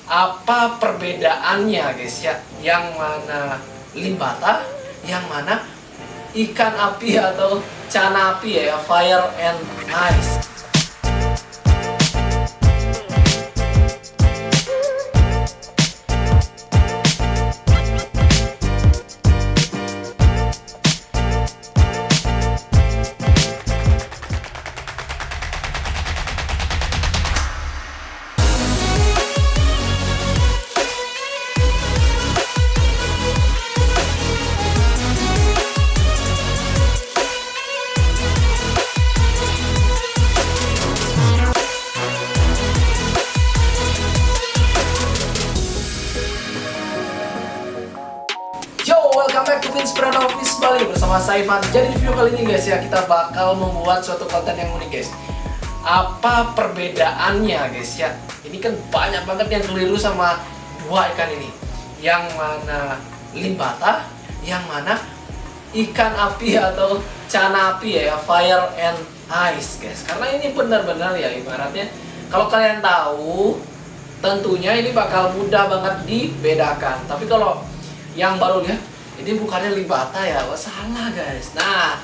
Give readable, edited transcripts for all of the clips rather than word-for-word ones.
apa perbedaannya guys ya, yang mana limbata, yang mana ikan api atau cana api ya, fire and ice. Welcome back to Vince Brand Office Bali bersama saya Ivan. Jadi di video kali ini guys ya, kita bakal membuat suatu konten yang unik guys. Apa perbedaannya guys ya? Ini kan banyak banget yang keliru sama dua ikan ini. Yang mana limbata, yang mana ikan api atau cana api ya, fire and ice guys. Karena ini benar-benar ya ibaratnya kalau kalian tahu tentunya ini bakal mudah banget dibedakan. Tapi kalau yang baru lihat, ini bukannya limbata ya, wah salah guys. Nah,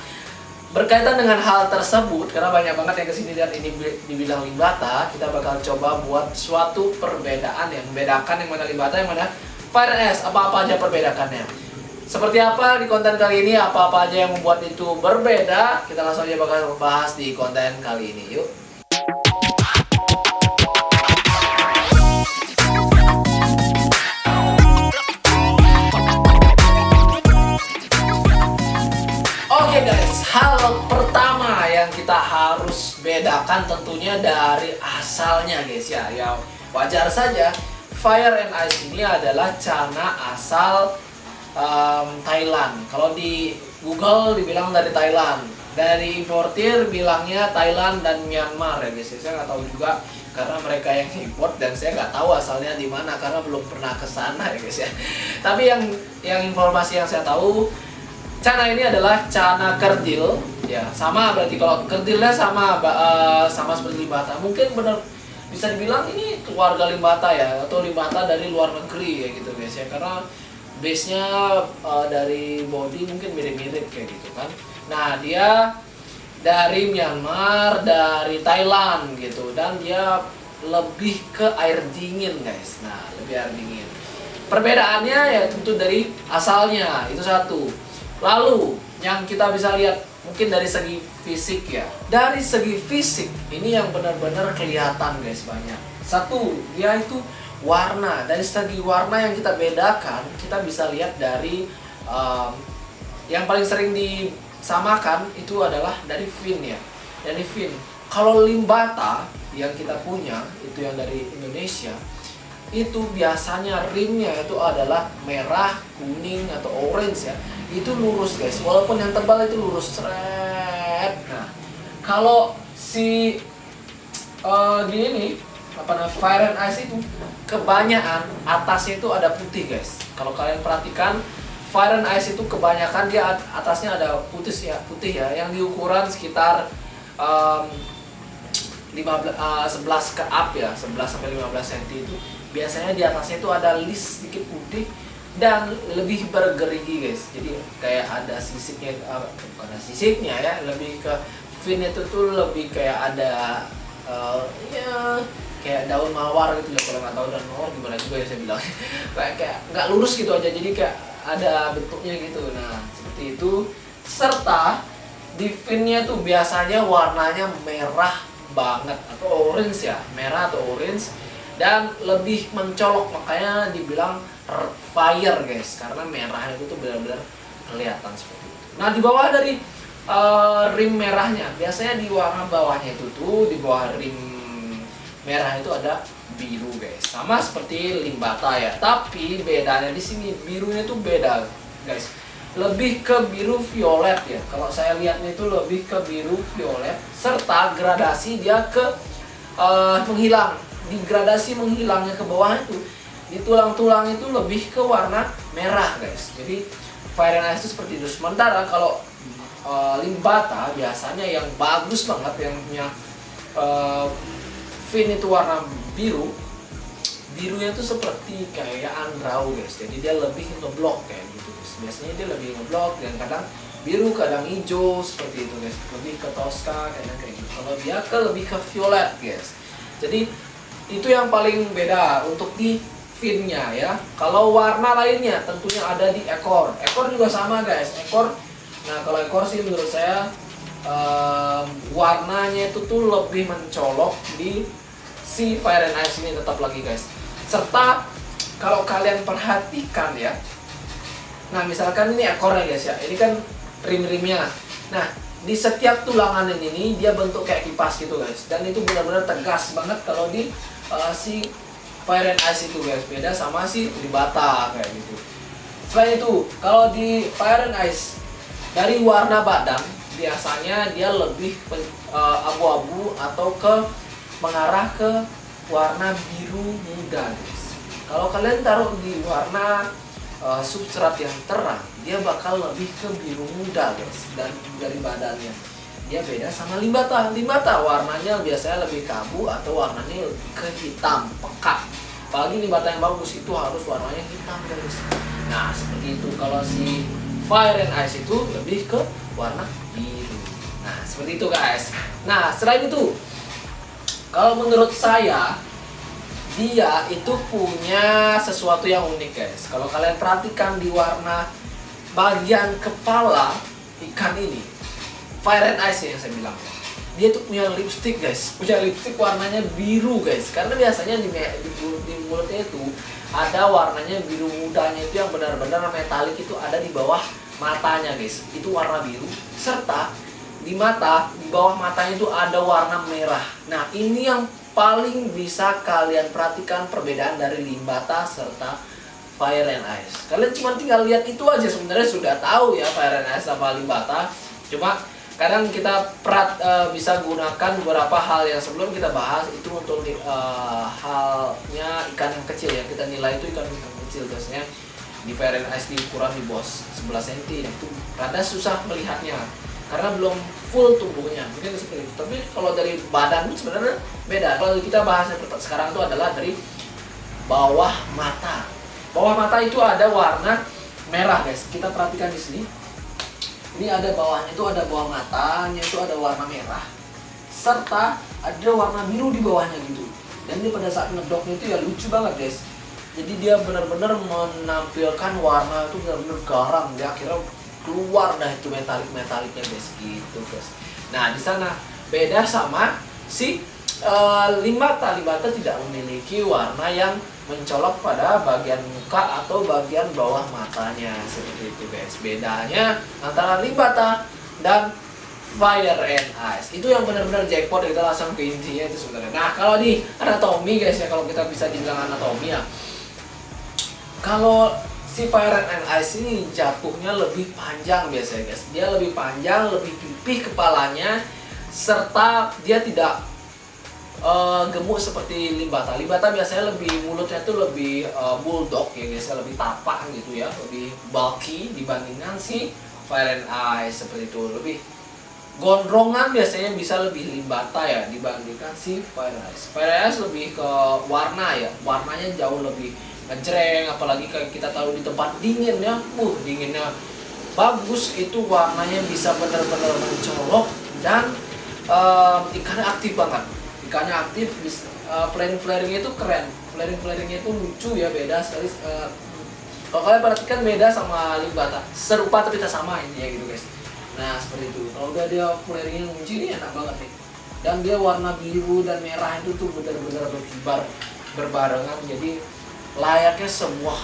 berkaitan dengan hal tersebut, karena banyak banget yang kesini dan ini dibilang limbata, kita bakal coba buat suatu perbedaan yang membedakan yang mana limbata, yang mana fire and ice. Apa-apa aja perbedakannya. Seperti apa di konten kali ini, apa-apa aja yang membuat itu berbeda, kita langsung aja bakal bahas di konten kali ini. Yuk. Hal pertama yang kita harus bedakan tentunya dari asalnya guys ya. Ya wajar saja, fire and ice ini adalah cana asal Thailand. Kalau di Google dibilang dari Thailand, dari importir bilangnya Thailand dan Myanmar ya guys. Saya nggak tahu juga karena mereka yang import dan saya nggak tahu asalnya di mana karena belum pernah ke sana ya guys ya. Tapi yang informasi yang saya tahu, cana ini adalah cana kerdil, ya sama berarti kalau kerdilnya sama seperti limbata. Mungkin benar bisa dibilang ini keluarga limbata ya, atau limbata dari luar negeri ya gitu guys ya, karena base-nya dari body mungkin mirip-mirip kayak gitu kan. Nah dia dari Myanmar, dari Thailand gitu, dan dia lebih ke air dingin guys. Nah lebih air dingin. Perbedaannya ya tentu dari asalnya itu satu. Lalu yang kita bisa lihat mungkin dari segi fisik ya. Dari segi fisik ini yang benar-benar kelihatan guys banyak. Satu, dia itu warna. Dari segi warna yang kita bedakan, kita bisa lihat dari yang paling sering disamakan itu adalah dari fin ya. Dari fin. Kalau limbata yang kita punya itu yang dari Indonesia, itu biasanya rimnya itu adalah merah, kuning atau orange ya. Itu lurus guys, walaupun yang tebal itu lurus seret. Nah, kalau si di ini apa namanya fire and ice itu kebanyakan atasnya itu ada putih guys. Kalau kalian perhatikan fire and ice itu kebanyakan dia atasnya ada putih ya, yang di ukuran sekitar 11 ke up ya, 11 sampai 15 cm itu. Biasanya di atasnya itu ada list sedikit putih dan lebih bergerigi guys. Jadi kayak ada sisiknya, bukan ada sisiknya ya, lebih ke fin itu tuh lebih kayak ada ya kayak daun mawar gitu loh. Kalau nggak tahu daun mawar gimana juga ya saya bilang. kayak nggak lurus gitu aja, jadi kayak ada bentuknya gitu. Nah seperti itu. Serta di finnya tuh biasanya warnanya merah banget atau orange ya, merah atau orange, dan lebih mencolok, makanya dibilang fire guys, karena merah itu tuh benar-benar kelihatan seperti itu. Nah di bawah dari rim merahnya, biasanya di warna bawahnya itu tuh, di bawah rim merah itu ada biru guys, sama seperti limbata ya. Tapi bedanya di sini birunya tuh beda guys, lebih ke biru violet ya. Kalau saya lihatnya itu lebih ke biru violet, serta gradasi dia ke menghilang. Di gradasi menghilangnya ke bawah itu, di tulang-tulang itu lebih ke warna merah guys. Jadi fire and ice itu seperti itu. Sementara kalau limbata biasanya yang bagus banget, yang punya fin itu warna biru, birunya tuh seperti kayak undraw guys, jadi dia lebih ngeblok kayak gitu guys. Biasanya dia lebih ngeblok dan kadang biru kadang hijau seperti itu guys, lebih ke Tosca kadang kayak gitu. Kalau dia lebih ke violet guys. Jadi itu yang paling beda untuk di finnya ya. Kalau warna lainnya tentunya ada di ekor. Ekor juga sama guys. Ekor, nah kalau ekor sih menurut saya warnanya itu tuh lebih mencolok di si Fire and Ice ini tetap lagi guys. Serta kalau kalian perhatikan ya, nah misalkan ini ekornya guys ya, ini kan rim-rimnya. Nah di setiap tulangan ini dia bentuk kayak kipas gitu guys, dan itu benar-benar tegas banget kalau di si Fire and Ice itu guys. Beda sama si Libata kayak gitu. Selain itu, kalau di Fire and Ice dari warna badan biasanya dia lebih abu-abu atau mengarah ke warna biru muda guys. Kalau kalian taruh di warna substrat yang terang, dia bakal lebih ke biru muda guys. Dan dari badannya dia beda sama Limbata. Limbata warnanya biasanya lebih ke abu atau warnanya lebih ke hitam pekat. Apalagi Limbata yang bagus itu harus warnanya hitam guys. Nah seperti itu. Kalau si Fire and Ice itu lebih ke warna biru. Nah seperti itu guys. Nah selain itu, kalau menurut saya dia itu punya sesuatu yang unik guys. Kalau kalian perhatikan di warna bagian kepala ikan ini, Fire and Ice yang saya bilang, dia tuh punya lipstick guys. Punya lipstick warnanya biru guys. Karena biasanya di mulutnya itu ada warnanya biru mudanya itu yang benar-benar metalik, itu ada di bawah matanya guys. Itu warna biru. Serta di mata, di bawah matanya itu ada warna merah. Nah ini yang paling bisa kalian perhatikan perbedaan dari Limbata serta Fire and Ice. Kalian cuma tinggal lihat itu aja sebenarnya sudah tahu ya Fire and Ice sama Limbata. Cuma kadang kita bisa gunakan beberapa hal yang sebelum kita bahas itu untuk halnya ikan yang kecil ya. Kita nilai itu ikan kecil biasanya di Fire and Ice di ukuran di bawah 11 cm. Itu rada susah melihatnya karena belum full tubuhnya, mungkin seperti itu. Tapi kalau dari badan sebenarnya beda. Kalau kita bahas sekarang itu adalah dari bawah mata. Bawah mata itu ada warna merah guys. Kita perhatikan di sini. Ini ada bawahnya itu ada bawah matanya itu ada warna merah. Serta ada warna biru di bawahnya gitu. Dan ini pada saat ngedoknya itu ya lucu banget guys. Jadi dia benar-benar menampilkan warna itu benar-benar garang. Dia akhirnya keluar dah itu metaliknya guys gitu guys. Nah di sana beda sama si Limbata. Limbata tidak memiliki warna yang mencolok pada bagian muka atau bagian bawah matanya seperti itu guys. Bedanya antara Limbata dan Fire and Ice itu yang benar-benar jackpot. Kita langsung ke intinya itu sebenarnya. Nah kalau di anatomi guys ya, kalau kita bisa dibilang anatomi ya, kalau si Fire and Ice ini jatuhnya lebih panjang biasanya guys. Dia lebih panjang, lebih pipih kepalanya, serta dia tidak gemuk seperti Limbata. Limbata biasanya lebih mulutnya tuh lebih bulldog ya guys, lebih tapak gitu ya, lebih bulky dibandingkan si Fire and Ice seperti itu. Lebih gondrongan biasanya bisa lebih Limbata ya dibandingkan si Fire and Ice. Fire and Ice lebih ke warna ya, warnanya jauh lebih ngejreng, apalagi kayak kita tahu di tempat dingin ya, dinginnya bagus, itu warnanya bisa benar-benar mencolok dan ikannya aktif banget. Ikannya aktif, flaring-flaringnya itu keren, flaring-flaringnya itu lucu ya, beda sekali. Kalau kalian perhatikan beda sama Limbata, serupa tapi tak sama intinya gitu guys. Nah seperti itu. Kalau udah dia flaringnya muncul ini enak banget nih. Dan dia warna biru dan merah itu tuh benar-benar berkibar berbarengan, jadi layaknya sebuah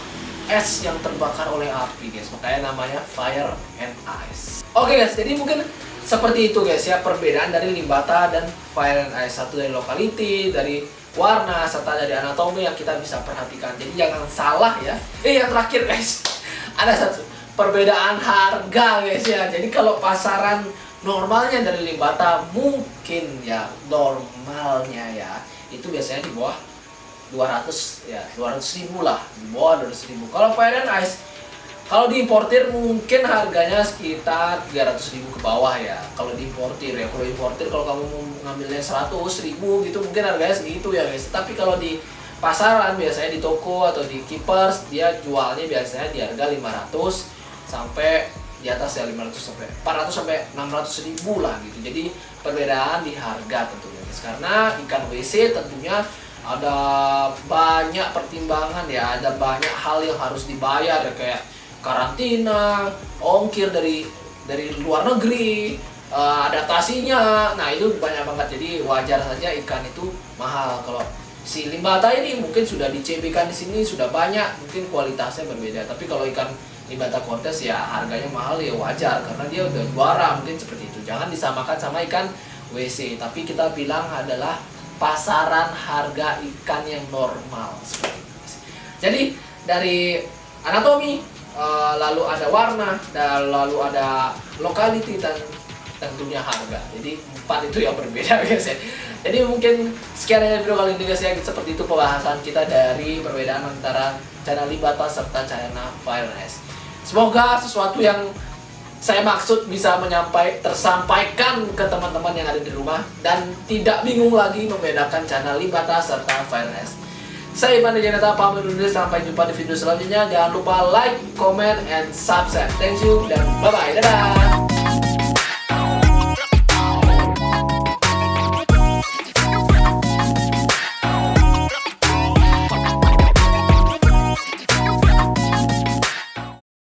es yang terbakar oleh api guys. Makanya namanya Fire and Ice. Oke guys, jadi mungkin seperti itu guys ya perbedaan dari Limbata dan Fire and Ice. Satu dari locality, dari warna, serta dari anatomi yang kita bisa perhatikan. Jadi jangan salah ya. Yang terakhir guys, ada satu perbedaan harga guys ya. Jadi kalau pasaran normalnya dari Limbata mungkin ya, normalnya ya itu biasanya di bawah 200 ya, 200.000 lah, di bawah 200.000. Kalau Fire and Ice kalau diimportir mungkin harganya sekitar 300.000 ke bawah ya. Kalau diimportir ya, kalau kamu mau ngambilnya 100.000 gitu mungkin harganya segitu ya guys. Tapi kalau di pasaran biasanya di toko atau di Keepers dia jualnya biasanya di harga 500 sampai di atas ya 500 sampai 400 sampai 600 ribu lah gitu. Jadi perbedaan di harga tentunya guys. Karena ikan WC tentunya ada banyak pertimbangan ya, ada banyak hal yang harus dibayar ya, kayak karantina, ongkir dari luar negeri, adaptasinya. Nah, itu banyak banget. Jadi wajar saja ikan itu mahal. Kalau si limbata ini mungkin sudah di CB kan di sini sudah banyak, mungkin kualitasnya berbeda. Tapi kalau ikan limbata kontes ya harganya mahal ya wajar karena dia udah juara, mungkin seperti itu. Jangan disamakan sama ikan WC, tapi kita bilang adalah pasaran harga ikan yang normal seperti itu. Jadi dari anatomi, lalu ada warna, dan lalu ada locality dan tentunya harga. Jadi 4 itu yang berbeda guys ya. Jadi mungkin sekian dari video kali ini guys ya, seperti itu pembahasan kita dari perbedaan antara chana limbata serta chana fire ice. Semoga sesuatu yang saya maksud bisa tersampaikan ke teman-teman yang ada di rumah dan tidak bingung lagi membedakan chana limbata serta fire ice. Saya Ivan Dejanata pamit undur, sampai jumpa di video selanjutnya. Jangan lupa like, comment, and subscribe. Thank you dan bye bye. Dadah.